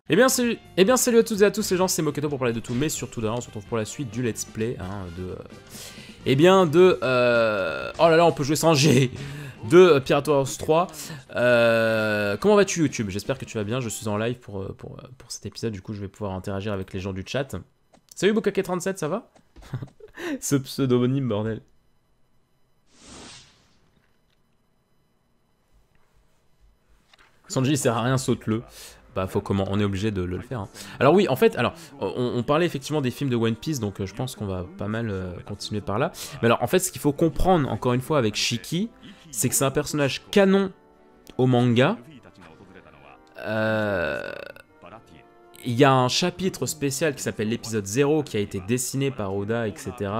Eh bien salut à toutes et à tous les gens, c'est Moketo pour parler de tout, mais surtout d'ailleurs on se retrouve pour la suite du let's play oh là là, on peut jouer sans G de Pirate Warriors 3. Comment vas-tu YouTube? J'espère que tu vas bien, je suis en live pour cet épisode, du coup je vais pouvoir interagir avec les gens du chat. Salut Bukake37, ça va? Ce pseudonyme, bordel. Sanji il sert à rien, saute-le. Bah, on est obligé de le faire. Hein. Alors oui, en fait, on parlait effectivement des films de One Piece, donc je pense qu'on va pas mal continuer par là. Mais alors, en fait, ce qu'il faut comprendre, encore une fois, avec Shiki, c'est que c'est un personnage canon au manga. Il y a un chapitre spécial qui s'appelle l'épisode 0, qui a été dessiné par Oda, etc.,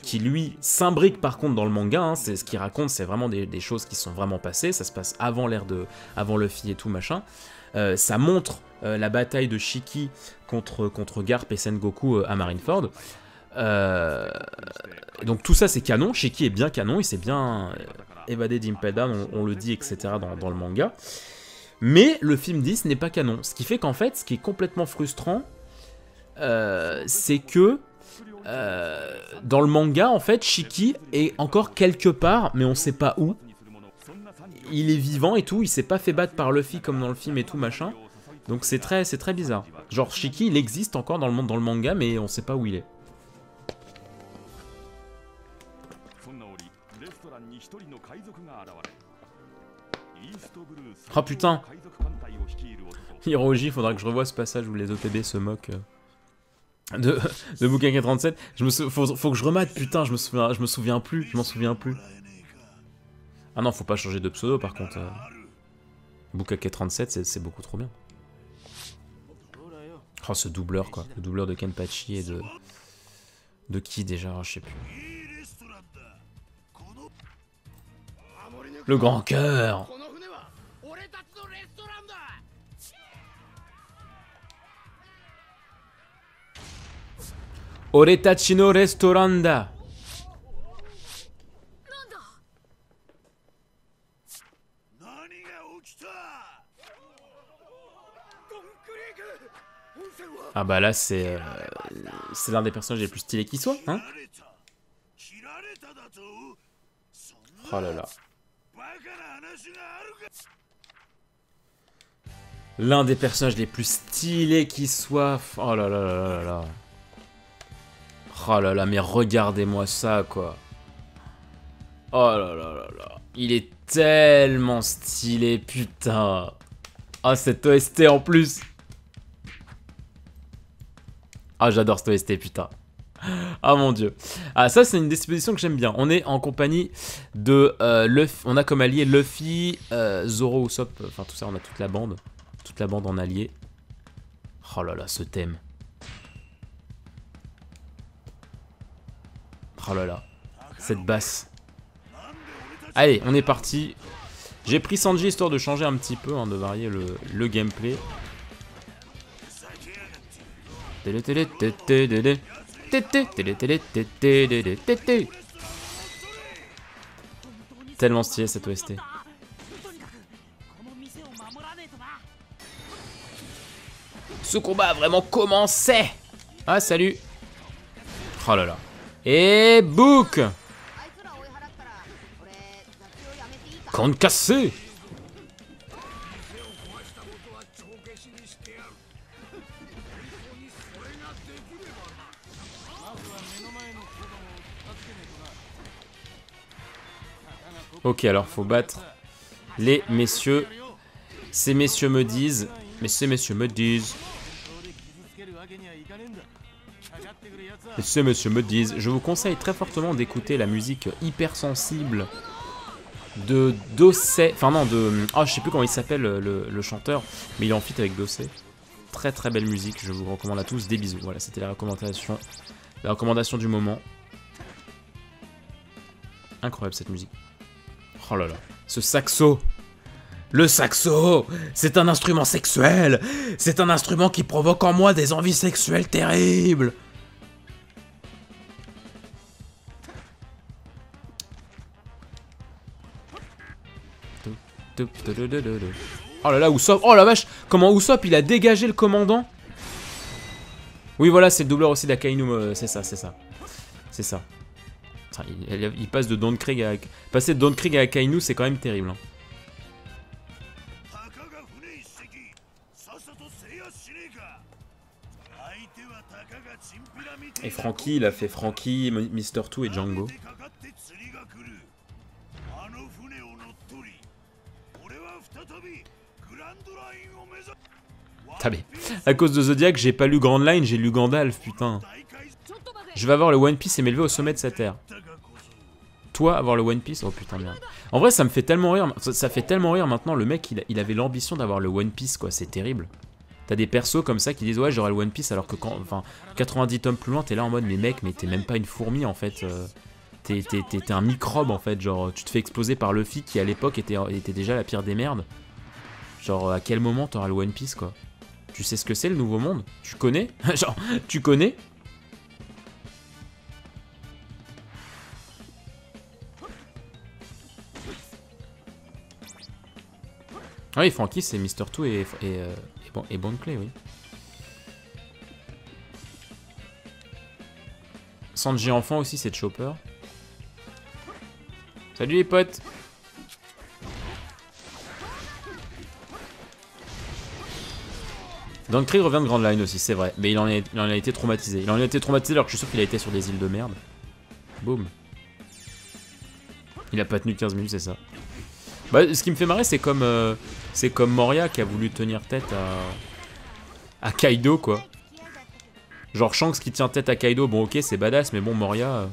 qui lui s'imbrique par contre dans le manga. Hein, c'est ce qu'il raconte, c'est vraiment des choses qui sont vraiment passées. Ça se passe avant avant Luffy et tout machin. Ça montre la bataille de Shiki contre Garp et Sengoku à Marineford. Donc tout ça c'est canon, Shiki est bien canon, il s'est bien évadé d'Impel Down, on le dit, etc. dans le manga. Mais le film 10 n'est pas canon. Ce qui fait qu'en fait, ce qui est complètement frustrant, c'est que dans le manga, en fait, Shiki est encore quelque part, mais on sait pas où. Il est vivant et tout, il s'est pas fait battre par Luffy comme dans le film et tout machin. Donc c'est très bizarre. Genre Shiki, il existe encore dans le manga, mais on sait pas où il est. Oh putain, Hiroji, faudra que je revoie ce passage où les OTB se moquent de Bukake37. Faut que je remate, putain, je me souviens plus, je m'en souviens plus. Ah non, faut pas changer de pseudo par contre. Bukake37, c'est beaucoup trop bien. Oh, ce doubleur quoi, le doubleur de Kenpachi et de qui déjà, je sais plus. Le grand cœur. Oretachi no Restauranda. Ah bah là c'est l'un des personnages les plus stylés qui soit, hein. Oh là là. L'un des personnages les plus stylés qui soit. Oh là là là là là. Oh là là, mais regardez-moi ça quoi. Oh là là là là. Il est tellement stylé, putain. Ah, cette OST en plus. Ah, j'adore cette OST, putain. Ah mon dieu. Ah, ça c'est une disposition que j'aime bien. On est en compagnie de Luffy. On a comme allié Luffy, Zoro, Usopp, enfin tout ça, on a toute la bande. Toute la bande en allié. Oh là là, ce thème. Oh là là. Cette basse. Allez, on est parti. J'ai pris Sanji histoire de changer un petit peu, hein, de varier le gameplay. Tellement stylé cette OST. Ce combat a vraiment commencé. Ah salut. Oh là là. Et Book. Compte cassé. Ok, alors faut battre les messieurs. Ces messieurs me disent. Mais ces messieurs me disent. Et ces messieurs me disent. Je vous conseille très fortement d'écouter la musique hyper sensible de Dossé. Enfin non, de... Ah, je sais plus comment il s'appelle le chanteur, mais il est en feat avec Dossé. Très très belle musique, je vous recommande à tous. Des bisous. Voilà, c'était la recommandation du moment. Incroyable cette musique. Oh là là, ce saxo. Le saxo, c'est un instrument sexuel. C'est un instrument qui provoque en moi des envies sexuelles terribles. Oh là là, Usopp. Oh la vache, comment Usopp il a dégagé le commandant. Oui voilà, c'est le doubleur aussi d'Akainu, c'est ça, c'est ça. C'est ça. Il passe de Don Krieg à... Passer de Don Krieg à Akainu, c'est quand même terrible. Hein. Et Franky, il a fait Franky, Mr. Two et Django. Mais à cause de Zodiac, j'ai pas lu Grand Line, j'ai lu Gandalf, putain. Je vais avoir le One Piece et m'élever au sommet de cette terre. Toi, avoir le One Piece? Oh putain, merde. En vrai, ça me fait tellement rire. Ça fait tellement rire maintenant. Le mec, il avait l'ambition d'avoir le One Piece, quoi. C'est terrible. T'as des persos comme ça qui disent ouais, j'aurai le One Piece, alors que quand. Enfin, 90 tomes plus loin, t'es là en mode, mais mec, mais t'es même pas une fourmi en fait. T'es un microbe en fait. Genre, tu te fais exploser par Luffy qui à l'époque était déjà la pire des merdes. Genre, à quel moment t'auras le One Piece, quoi? Tu sais ce que c'est le nouveau monde? Tu connais? Genre, tu connais? Ah oui, Franky, c'est Mr. Two et Bon Clay, oui. Sanji enfant aussi, c'est Chopper. Salut les potes! Don Krieg revient de Grand Line aussi, c'est vrai. Mais il en a été traumatisé. Il en a été traumatisé alors que je suis sûr qu'il a été sur des îles de merde. Boum. Il a pas tenu 15 minutes, c'est ça. Bah, ce qui me fait marrer, c'est comme Moria qui a voulu tenir tête à Kaido, quoi. Genre Shanks qui tient tête à Kaido, bon ok, c'est badass, mais bon, Moria,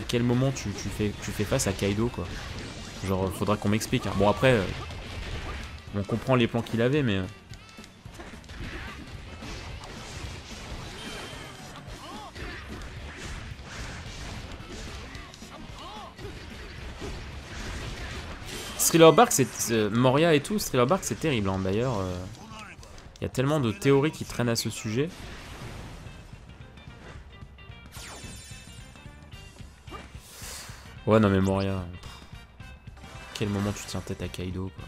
à quel moment tu fais face à Kaido, quoi. Genre, faudra qu'on m'explique. Hein. Bon, après, on comprend les plans qu'il avait, mais... Thriller Bark, c'est Moria et tout, Thriller Bark c'est terrible hein. D'ailleurs. Il y a tellement de théories qui traînent à ce sujet. Ouais non mais Moria. Quel moment tu tiens tête à Kaido quoi.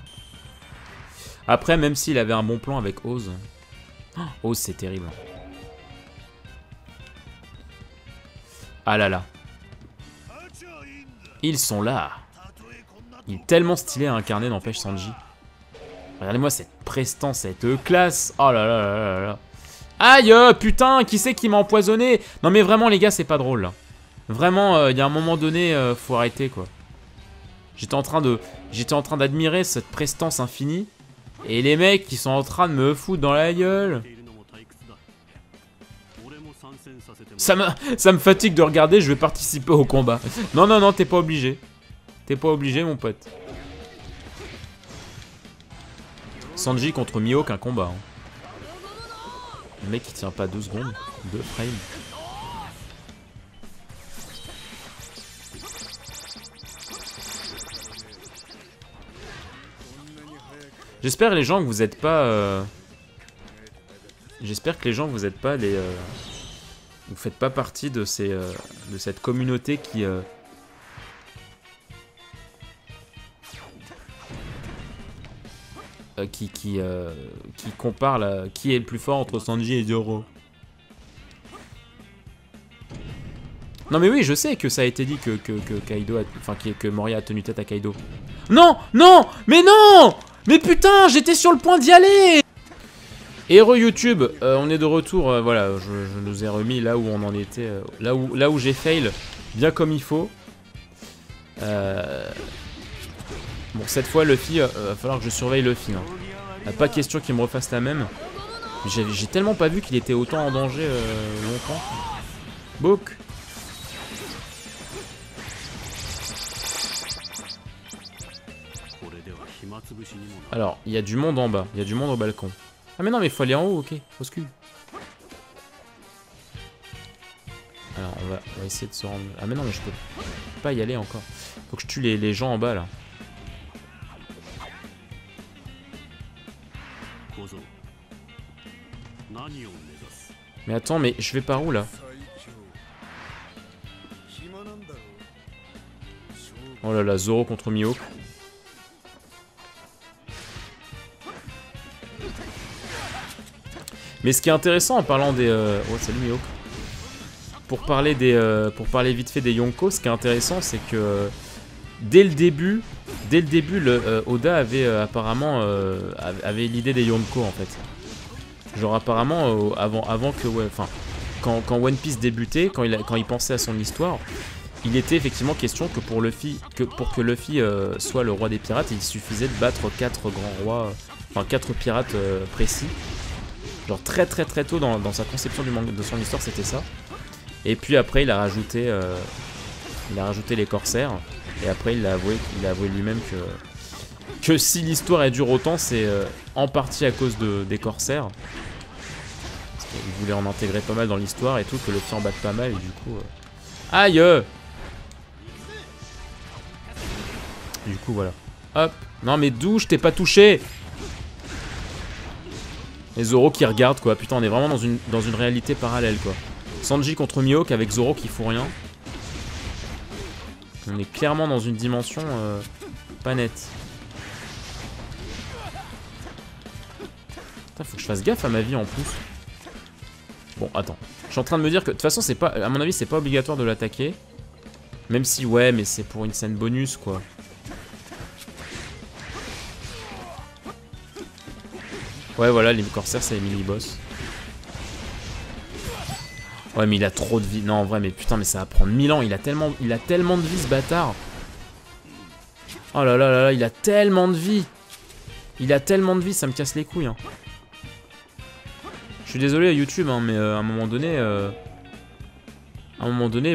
Après même s'il avait un bon plan avec Oz. Oh, Oz c'est terrible. Ah là là. Ils sont là. Il est tellement stylé à incarner, n'empêche Sanji. Regardez-moi cette prestance, cette classe. Oh là là là là là. Aïe, putain, qui c'est qui m'a empoisonné? Non mais vraiment les gars, c'est pas drôle là. Vraiment, il y a un moment donné, faut arrêter quoi. J'étais en train d'admirer cette prestance infinie. Et les mecs qui sont en train de me foutre dans la gueule. Ça me fatigue de regarder, je vais participer au combat. Non, non, non, t'es pas obligé. T'es pas obligé, mon pote. Sanji contre Mihawk, un combat. Hein. Le mec, il tient pas 2 secondes. 2 frames. J'espère les gens que vous êtes pas... J'espère que les gens que vous êtes pas les... Vous faites pas partie de cette communauté qui... qui compare qui est le plus fort entre Sanji et Zoro. Non mais oui, je sais que ça a été dit que Kaido que Moria a tenu tête à Kaido. Non, non, mais non, mais putain, j'étais sur le point d'y aller. Et YouTube, on est de retour. Voilà, je nous ai remis là où on en était, là où j'ai fail, bien comme il faut. Bon, cette fois, Luffy, va falloir que je surveille Luffy. Hein. Pas question qu'il me refasse la même. J'ai tellement pas vu qu'il était autant en danger longtemps. Book. Alors, il y a du monde en bas. Il y a du monde au balcon. Ah mais non, mais il faut aller en haut, ok. Fausse cul. Alors, on va essayer de se rendre... Ah mais non, mais je peux pas y aller encore. Faut que je tue les gens en bas, là. Mais attends, mais je vais par où, là? Oh là là, Zoro contre Mihawk. Mais ce qui est intéressant en parlant des... Oh, salut Mihawk. Pour parler vite fait des Yonko, ce qui est intéressant, c'est que dès le début, Oda avait apparemment avait l'idée des Yonko en fait. Genre apparemment avant que quand One Piece débutait, quand il pensait à son histoire, il était effectivement question que pour que Luffy soit le roi des pirates, il suffisait de battre 4 grands rois, enfin 4 pirates précis. Genre très tôt dans sa conception de son histoire, c'était ça. Et puis après il a rajouté les corsaires. Et après il a avoué lui-même que si l'histoire est dure autant, c'est en partie à cause des corsaires. Parce qu'il voulait en intégrer pas mal dans l'histoire et tout, que Luffy en batte pas mal et du coup... Aïe! Du coup voilà. Hop! Non mais d'où je t'ai pas touché? Et Zoro qui regarde quoi, putain on est vraiment dans une réalité parallèle quoi. Sanji contre Mihawk avec Zoro qui fout rien. On est clairement dans une dimension pas nette. Putain, faut que je fasse gaffe à ma vie en plus. Bon, attends. Je suis en train de me dire que de toute façon, c'est pas, à mon avis, c'est pas obligatoire de l'attaquer. Même si, ouais, mais c'est pour une scène bonus quoi. Ouais, voilà, les corsaires, c'est les mini-boss. Ouais, mais il a trop de vie. Non, en vrai, mais putain, mais ça va prendre 1000 ans. Il a tellement de vie, ce bâtard. Oh là là là là, il a tellement de vie. Il a tellement de vie, ça me casse les couilles. Hein. Je suis désolé à YouTube, hein, mais à un moment donné,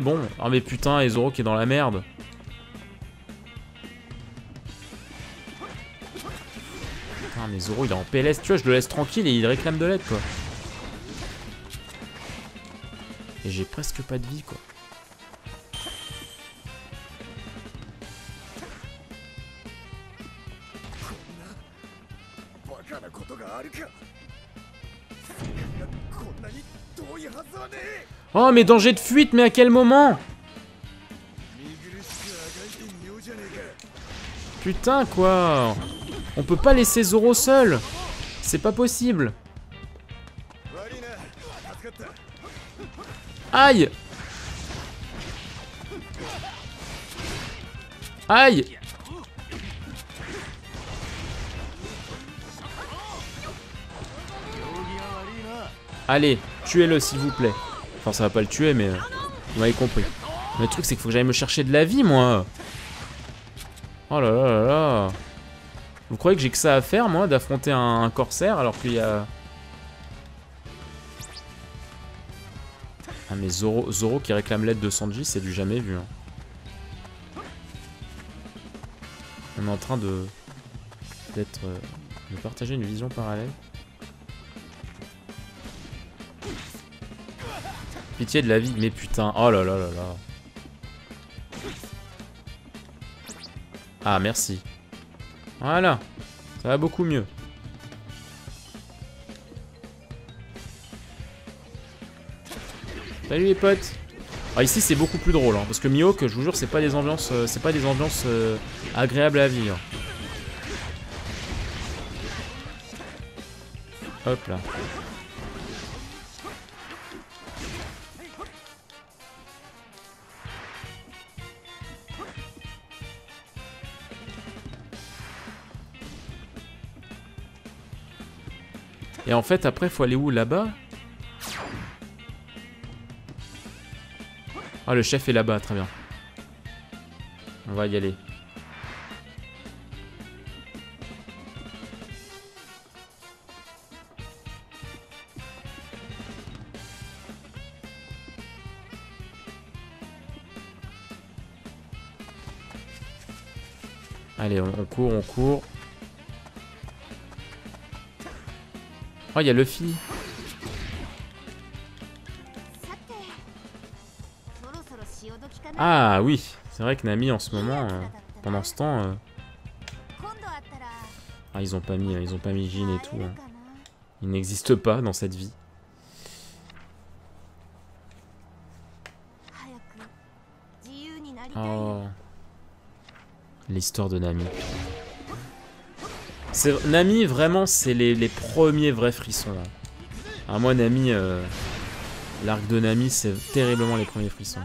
bon. Ah, mais putain, et Zoro qui est dans la merde. Putain, mais Zoro, il est en PLS. Tu vois, je le laisse tranquille et il réclame de l'aide, quoi. Et j'ai presque pas de vie quoi. Oh mais danger de fuite, mais à quel moment? Putain quoi. On peut pas laisser Zoro seul. C'est pas possible. Aïe! Aïe! Allez, tuez-le s'il vous plaît. Enfin, ça va pas le tuer, mais vous m'avez compris. Mais le truc, c'est qu'il faut que j'aille me chercher de la vie, moi. Oh là là là là. Vous croyez que j'ai que ça à faire, moi, d'affronter un corsaire alors qu'il y a... Ah mais Zoro qui réclame l'aide de Sanji, c'est du jamais vu. Hein. On est en train de partager une vision parallèle. Pitié de la vie, mais putain, oh là là là là. Ah merci. Voilà, ça va beaucoup mieux. Salut les potes. Ah ici c'est beaucoup plus drôle hein, parce que Mihawk, je vous jure, c'est pas des ambiances agréables à vivre. Hop là. Et en fait après faut aller où, là-bas? Ah, le chef est là-bas, très bien. On va y aller. Allez, on court, on court. Oh, il y a Luffy. Ah oui, c'est vrai que Nami en ce moment, pendant ce temps, ah, ils ont pas mis Jin et tout. Hein. Il n'existe pas dans cette vie. Oh. L'histoire de Nami. Nami, vraiment, c'est les premiers vrais frissons. Hein. Ah, moi, Nami, l'arc de Nami, c'est terriblement les premiers frissons.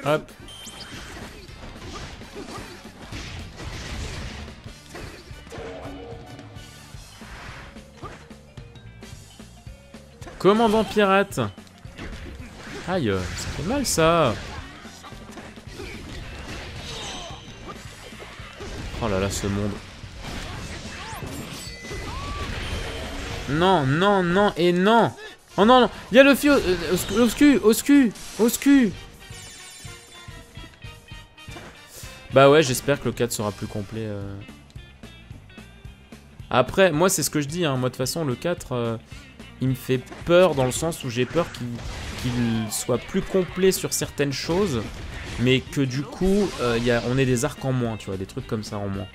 Hop. Commandant pirate. Aïe, ça fait mal ça. Oh là là, ce monde. Non, non, non et non. Oh non, non, il y a le fio... Oscu. Bah ouais, j'espère que le 4 sera plus complet. Après, moi c'est ce que je dis, hein. Moi de toute façon le 4, il me fait peur dans le sens où j'ai peur qu'il soit plus complet sur certaines choses, mais que du coup, on ait des arcs en moins, tu vois, des trucs comme ça en moins.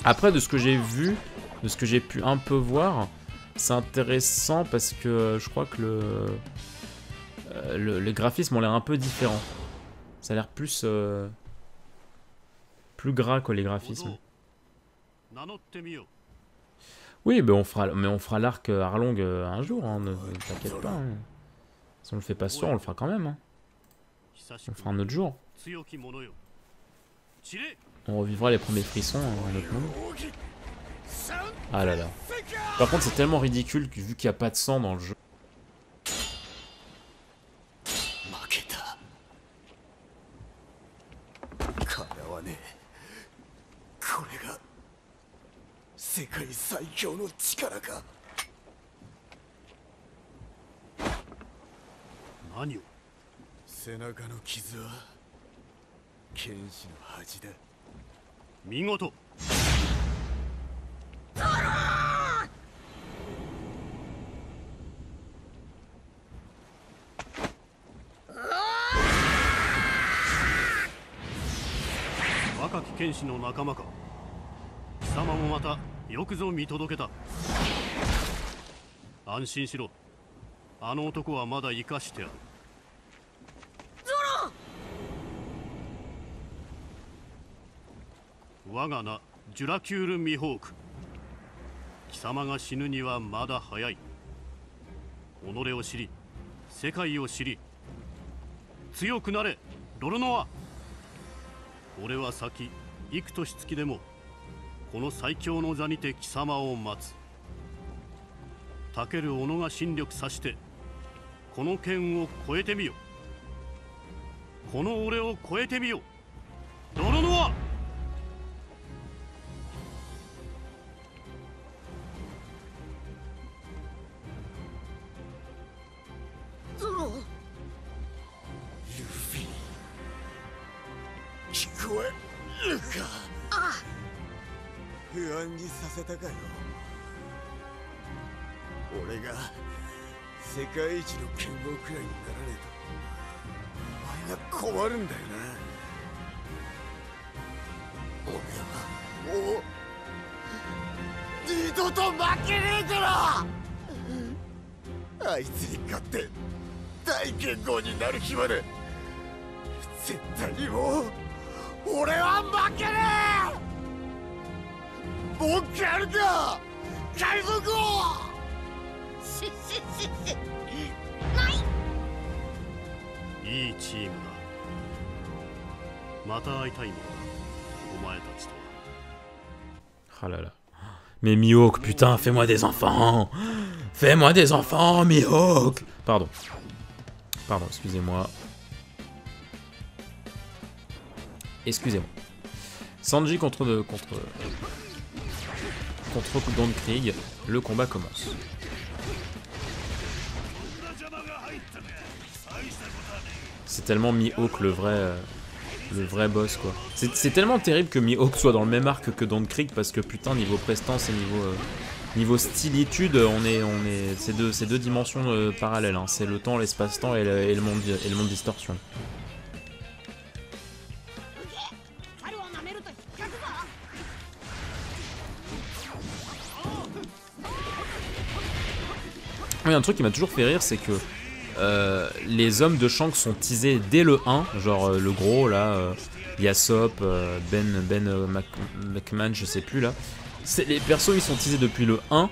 Après, de ce que j'ai vu, de ce que j'ai pu un peu voir, c'est intéressant parce que je crois que les graphismes ont l'air un peu différents. Ça a l'air plus gras que les graphismes. Oui, mais on fera l'arc Arlong un jour, hein, ne t'inquiète pas. Hein. Si on le fait pas sûr, on le fera quand même. Hein. On le fera un autre jour. On revivra les premiers frissons un autre moment. Ah là là. Par contre, c'est tellement ridicule que, vu qu'il n'y a pas de sang dans le jeu. Ah là là. Mais Mihawk, putain, fais-moi des enfants! Fais-moi des enfants, Mihawk! Pardon. Pardon, excusez-moi. Excusez-moi. Sanji contre contre Don Krieg. Le combat commence. C'est tellement Mihawk le vrai boss quoi. C'est tellement terrible que Mihawk soit dans le même arc que Don Krieg parce que putain niveau prestance et niveau stylitude c'est deux dimensions parallèles. Hein. C'est le temps, l'espace-temps et le monde distorsion. Oui, un truc qui m'a toujours fait rire, c'est que les hommes de Shanks sont teasés dès le 1, genre le gros là, Yasop, Ben McMahon, je sais plus là. Les persos ils sont teasés depuis le 1,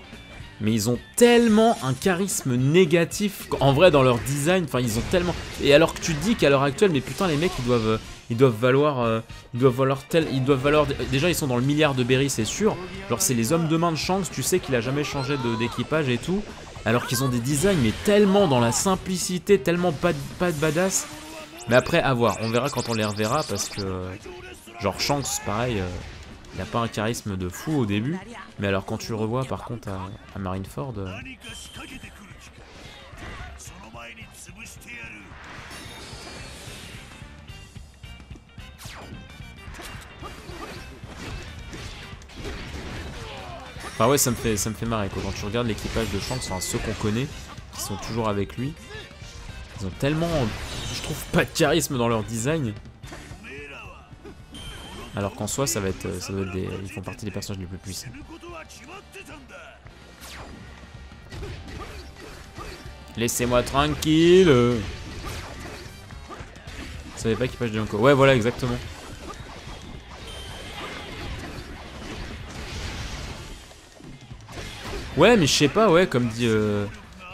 mais ils ont tellement un charisme négatif, en vrai dans leur design, enfin ils ont tellement... Et alors que tu te dis qu'à l'heure actuelle, mais putain les mecs ils doivent valoir... Déjà ils sont dans le milliard de berry c'est sûr, genre c'est les hommes de main de Shanks, tu sais qu'il a jamais changé d'équipage et tout. Alors qu'ils ont des designs mais tellement dans la simplicité, tellement pas de badass. Mais après à voir, on verra quand on les reverra parce que genre Shanks pareil, il a pas un charisme de fou au début. Mais alors quand tu le revois par contre à Marineford... Enfin ouais ça me fait marrer quoi. Quand tu regardes l'équipage de Shanks, enfin ceux qu'on connaît, qui sont toujours avec lui, ils ont tellement, je trouve, pas de charisme dans leur design. Alors qu'en soi ça doit être ils font partie des personnages les plus puissants. Laissez-moi tranquille. Vous savez pas équipage de Yonko. Ouais voilà exactement. Ouais mais je sais pas, ouais comme dit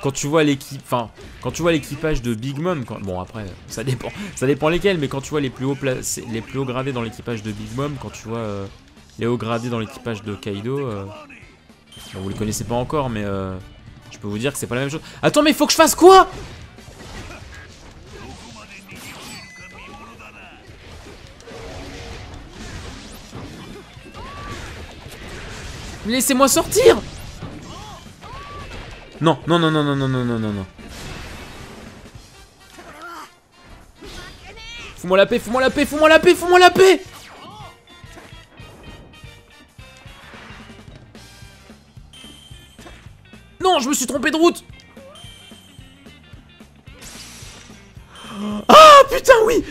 quand tu vois l'équipage de Big Mom, bon après ça dépend lesquels, mais quand tu vois les plus hauts gradés dans l'équipage de Big Mom, quand tu vois les hauts gradés dans l'équipage de Kaido, bon, vous les connaissez pas encore mais je peux vous dire que c'est pas la même chose. Attends mais faut que je fasse quoi? Laissez-moi sortir. Non, non, non, non, non, non, non, non, non, non. Fous-moi la paix, fous-moi la paix, fous-moi la paix, fous-moi la paix. Non, je me suis trompé de route. Ah, putain, oui.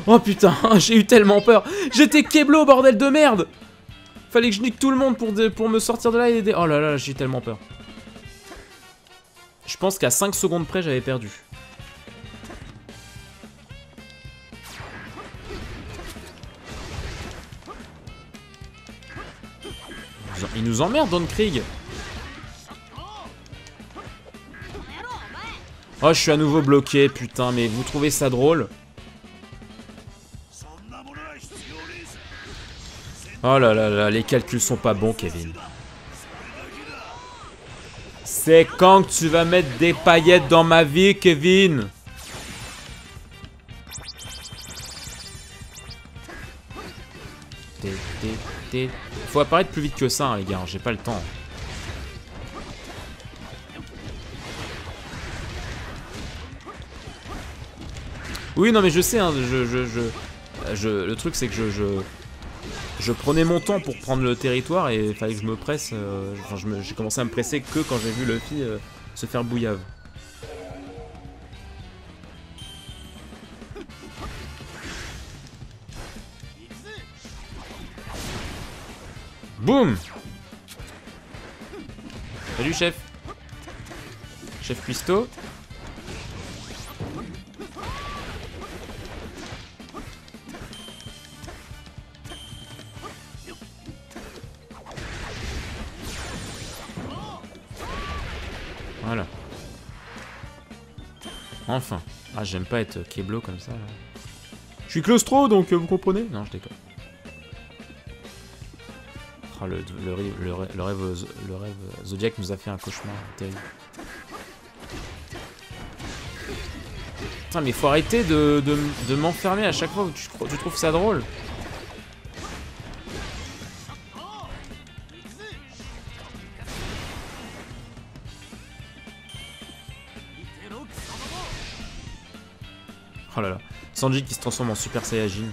Oh, putain, j'ai eu tellement peur. J'étais Keblo, bordel de merde. Fallait que je nique tout le monde pour me sortir de là et aider. Oh là là, j'ai eu tellement peur. Je pense qu'à 5 secondes près, j'avais perdu. Il nous emmerde, Don Krieg. Oh, je suis à nouveau bloqué, putain, mais vous trouvez ça drôle? Oh là là là, les calculs sont pas bons, Kevin. C'est quand que tu vas mettre des paillettes dans ma vie, Kevin? Faut apparaître plus vite que ça, hein, les gars, j'ai pas le temps. Oui, non, mais je sais, hein, le truc, c'est que je prenais mon temps pour prendre le territoire et il fallait que je me presse. J'ai commencé à me presser que quand j'ai vu Luffy se faire bouillave. Boum! Salut, chef. Chef Cuisto. Voilà. Enfin. Ah, j'aime pas être Keblo comme ça. Là. Je suis claustro, donc vous comprenez? Non, je déconne. Oh, le rêve Zodiac nous a fait un cauchemar terrible. Putain, mais faut arrêter de m'enfermer à chaque fois où tu trouves ça drôle. Oh là là. Sanji qui se transforme en Super Saiyajin.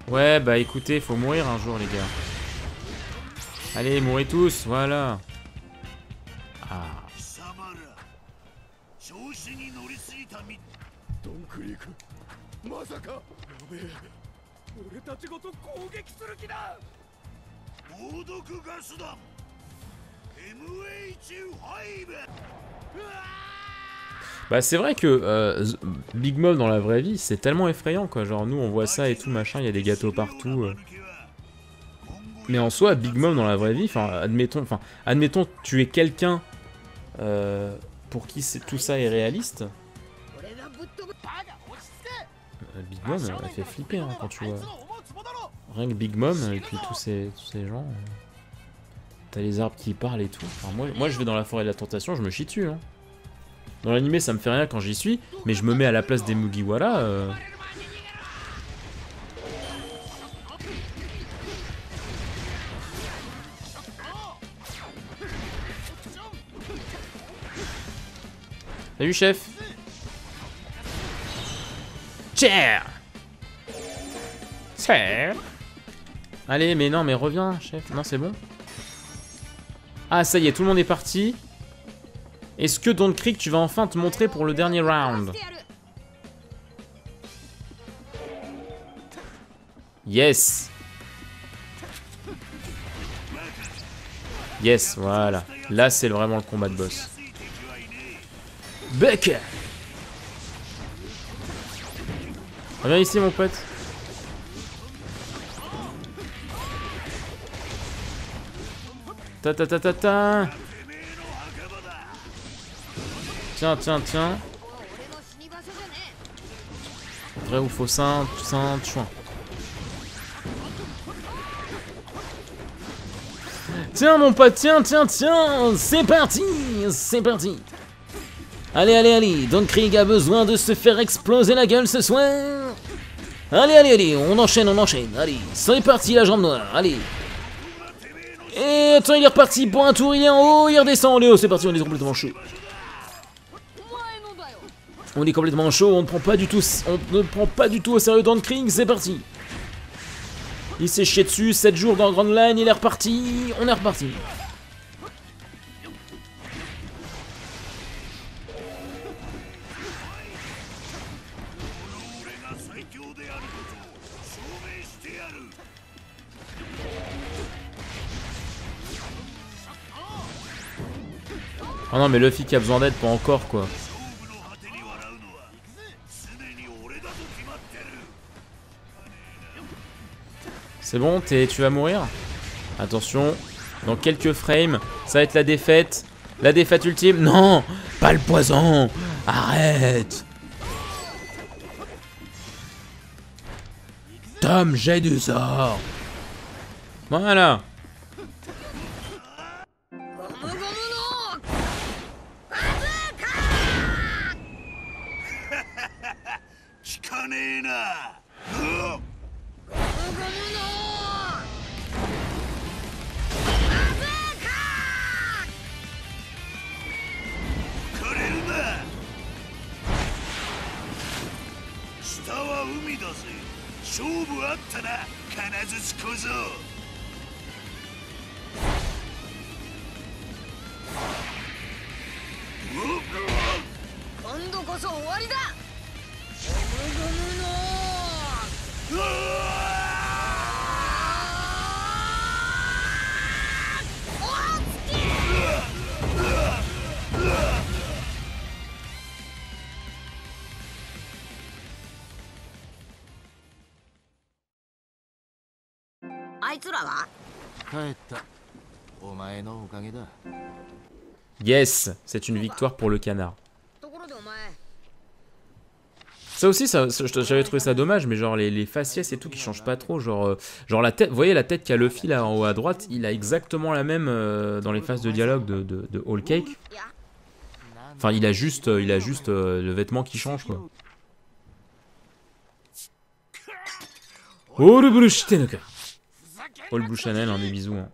Ouais, bah écoutez, faut mourir un jour, les gars. Allez, mourrez tous, voilà. Ah. Bah c'est vrai que Big Mom dans la vraie vie, c'est tellement effrayant, quoi. Genre nous on voit ça et tout, machin, il y a des gâteaux partout. Mais en soi, Big Mom dans la vraie vie, admettons tu es quelqu'un pour qui tout ça est réaliste. Big Mom, elle fait flipper hein, quand tu vois. Rien que Big Mom et puis tous ces gens. T'as les arbres qui parlent et tout. Enfin, moi je vais dans la forêt de la tentation, je me chie dessus. Hein. Dans l'animé ça me fait rien quand j'y suis, mais je me mets à la place des Mugiwara. Salut chef. Chair. Chair. Allez, mais non, mais reviens, chef. Non, c'est bon. Ah, ça y est, tout le monde est parti. Est-ce que Don't Creek, tu vas enfin te montrer pour le dernier round? Yes. Yes, voilà. Là, c'est vraiment le combat de boss. Buck. Reviens ici, mon pote. Ta ta ta ta ta. Tiens, tiens, tiens. Vrai ou faux saint, chouin. Tiens, mon pote, tiens, tiens, tiens. C'est parti, c'est parti. Allez, allez, allez. Don't Creek a besoin de se faire exploser la gueule ce soir. Allez, allez, allez. On enchaîne, on enchaîne. Allez, c'est parti, la jambe noire. Allez. Et attends, il est reparti pour un tour, il est en haut, il redescend, on est haut, c'est parti, on est complètement chaud. On est complètement chaud, on ne prend pas du tout au sérieux Don't Creek, c'est parti. Il s'est chié dessus, 7 jours dans Grand Line, il est reparti, on est reparti. Oh non mais Luffy qui a besoin d'aide, pas encore quoi. C'est bon, tu vas mourir. Attention, dans quelques frames, ça va être la défaite. La défaite ultime. Non, pas le poison. Arrête. Tom, j'ai du sort. Voilà. Yes, c'est une victoire pour le canard. Ça aussi, j'avais trouvé ça dommage, mais genre les faciès et tout qui changent pas trop. Genre la tête, vous voyez la tête qu'a Luffy là en haut à droite, il a exactement la même dans les phases de dialogue de Whole Cake. Enfin, il a juste le vêtement qui change quoi. All Blue Channel, All Blue Channel, hein, des bisous. Hein.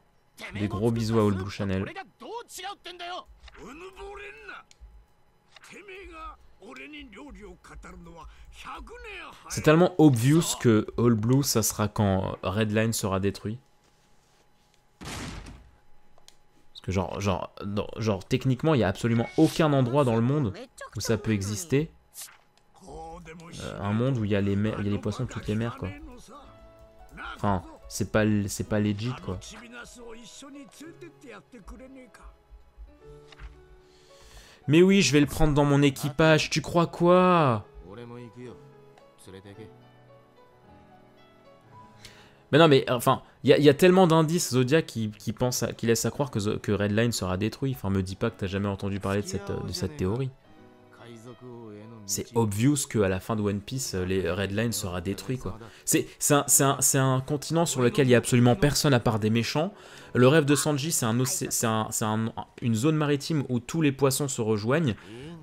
Des gros bisous à All Blue Channel. C'est tellement obvious que All Blue, ça sera quand Redline sera détruit. Parce que genre techniquement, il n'y a absolument aucun endroit dans le monde où ça peut exister. Un monde où il y a les poissons de toutes les mers, quoi. Enfin, c'est pas legit, quoi. Mais oui, je vais le prendre dans mon équipage, tu crois quoi? Mais non, mais enfin, il y a tellement d'indices Zodiac qui laissent à croire que Redline sera détruit. Enfin, me dis pas que t'as jamais entendu parler de cette théorie. C'est obvious qu'à la fin de One Piece, Redline sera détruit, quoi. C'est un continent sur lequel il y a absolument personne à part des méchants. Le rêve de Sanji, c'est une zone maritime où tous les poissons se rejoignent.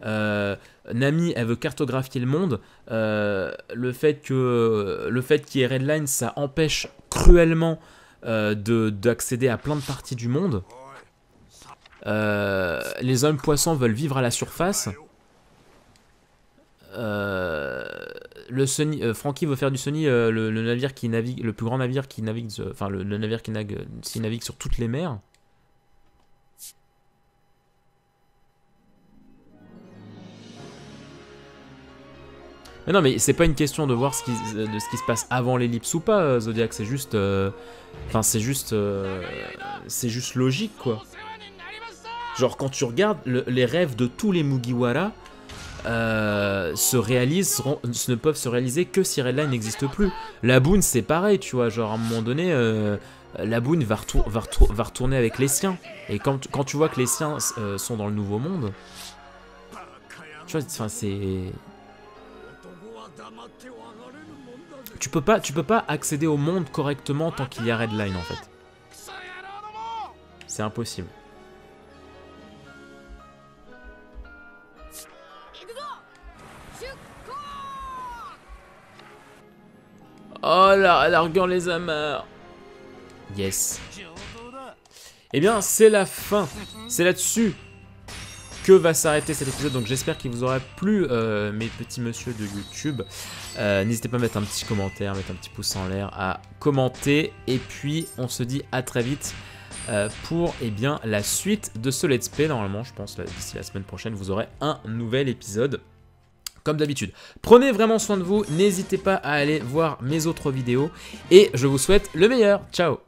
Nami, elle veut cartographier le monde. Le fait qu'il y ait Redline, ça empêche cruellement d'accéder à plein de parties du monde. Les hommes poissons veulent vivre à la surface. Franky veut faire du Sunny le navire qui navigue, le plus grand navire qui navigue, enfin le navire qui navigue sur toutes les mers. Mais non, mais c'est pas une question de voir ce qui se passe avant l'ellipse ou pas, Zodiac. C'est juste, enfin c'est juste logique, quoi. Genre quand tu regardes les rêves de tous les Mugiwara. Ne peuvent se réaliser que si Redline n'existe plus. La Boone, c'est pareil, tu vois, genre à un moment donné, la Boone va retourner avec les siens. Et quand tu vois que les siens sont dans le nouveau monde, tu vois, enfin c'est... Tu peux pas accéder au monde correctement tant qu'il y a Redline en fait. C'est impossible. Oh là, larguant les amarres. Yes. Eh bien, c'est la fin. C'est là-dessus que va s'arrêter cet épisode. Donc j'espère qu'il vous aura plu, mes petits messieurs de YouTube. N'hésitez pas à mettre un petit commentaire, mettre un petit pouce en l'air, à commenter. Et puis, on se dit à très vite pour bien, la suite de ce Let's Play. Normalement, je pense, d'ici la semaine prochaine, vous aurez un nouvel épisode. Comme d'habitude. Prenez vraiment soin de vous, n'hésitez pas à aller voir mes autres vidéos et je vous souhaite le meilleur. Ciao!